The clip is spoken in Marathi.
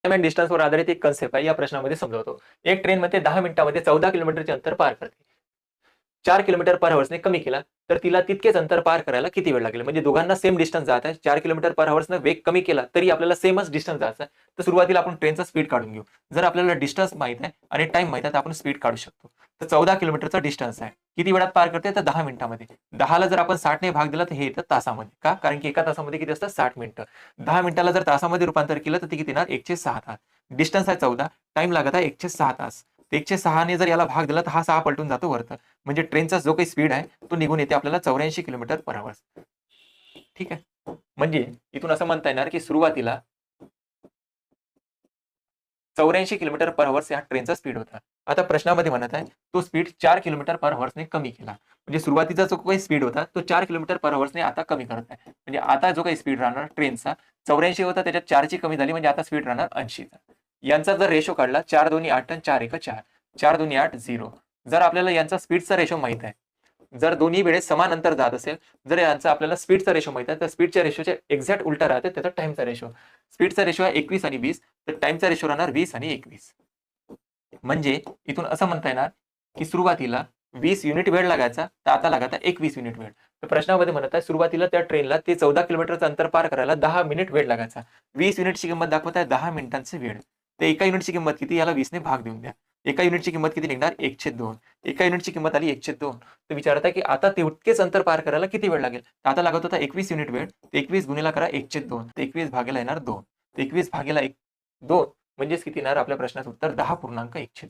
टाइम अँड डिस्टन्सवर आधारित एक कन्सेप्ट आहे, या प्रश्नामध्ये समजावतो. एक ट्रेनमध्ये 10 मिनिटांमध्ये 14 किलोमीटरचे अंतर पार करते. 4 किलोमीटर पर हवर्सने कमी केला तर तिला तितकेच अंतर पार करायला किती वेळ लागेल? म्हणजे दोघांना सेम डिस्टन्स जात आहे. 4 किलोमीटर पर हवर्सने वेग कमी केला तरी आपल्याला सेमच डिस्टन्स जायचा आहे. तर सुरुवातीला आपण ट्रेनचा स्पीड काढून घेऊ. जर आपल्याला डिस्टन्स माहित आहे आणि टाइम माहित आहे तर आपण स्पीड काढू शकतो. तर 14 किलोमीटरचा डिस्टन्स आहे. किती वेळात पार करते? तर 10 मिनिटांमध्ये. 10 ला जर आपण 60 ने भाग दिला तर हे येतं तासामध्ये. का? कारण की एका तासामध्ये किती असतं? 60 मिनिटं. 10 मिनिटाला जर तासामध्ये रूपांतर केलं तर ते किती येणार? 106 तास. डिस्टन्स आहे 14, टाइम लागत आहे 106 तास. 106 ने जर याला भाग दिला तर हा 6 पलटून जातो वरतं. म्हणजे ट्रेनचा जो काही स्पीड आहे तो निघून येते आपल्याला 84 किलोमीटर पर आवर. ठीक आहे. म्हणजे इथून असं म्हणता येणार की सुरुवातीला 84 किलोमीटर पर आवर्स या ट्रेनचा स्पीड होता. आता प्रश्नामध्ये म्हणत आहे तो स्पीड 4 किलोमीटर पर आवर्सने कमी केला. म्हणजे सुरुवातीचा जो काही स्पीड होता तो 4 किलोमीटर पर आवर्सने आता कमी करत आहे. म्हणजे आता जो काही स्पीड राहणार ट्रेनचा 84 होता त्याच्यात 4 ची कमी झाली म्हणजे आता स्पीड राहणार 80 चा. यांचा जर रेशो काढला 4 दोन्ही 8 आणि 4 एक 4. 4 दोन्ही 8 0. जर आपल्याला यांचा स्पीडचा रेशो माहित आहे. जर दोन्ही वेळेस समान अंतर जात असेल, जर यांचा आपल्याला स्पीडचा रेशो माहित आहे तर स्पीडच्या रेशोच्या एक्झॅक्ट उलटा राहते त्याचा टाइमचा रेशो. स्पीडचा रेशो आहे 21 आणि 20 तर टाइमचा रेशो राहणार 20 आणि 21. म्हणजे इथून असं म्हणता येणार की सुरुवातीला 20 युनिट वेळ लागायचा तर आता लागायचा 21 युनिट वेळ. तर प्रश्नामध्ये म्हणत आहे सुरुवातीला त्या ट्रेनला ते 14 किलोमीटरचं अंतर पार करायला 10 मिनिट वेळ लागायचा. 20 युनिटची किंमत दाखवत आहे 10 मिनिटांची वेळ. तर एका युनिटची किंमत किती? याला 20 ने भाग देऊन द्या. एका युनिटची किंमत किती निघणार? 1/2. एका युनिटची किंमत आली 1/2. तर विचारत आहे की आता तितकेच अंतर पार करायला किती वेळ लागेल? तर आता लागत होता 21 युनिट वेळ. 21 गुणिला करा 1/2. तर 21 भागेला येणार 2. तर 21 भागेला 2 म्हणजेच किती येणार? आपल्या प्रश्नाचं उत्तर 10.1/2.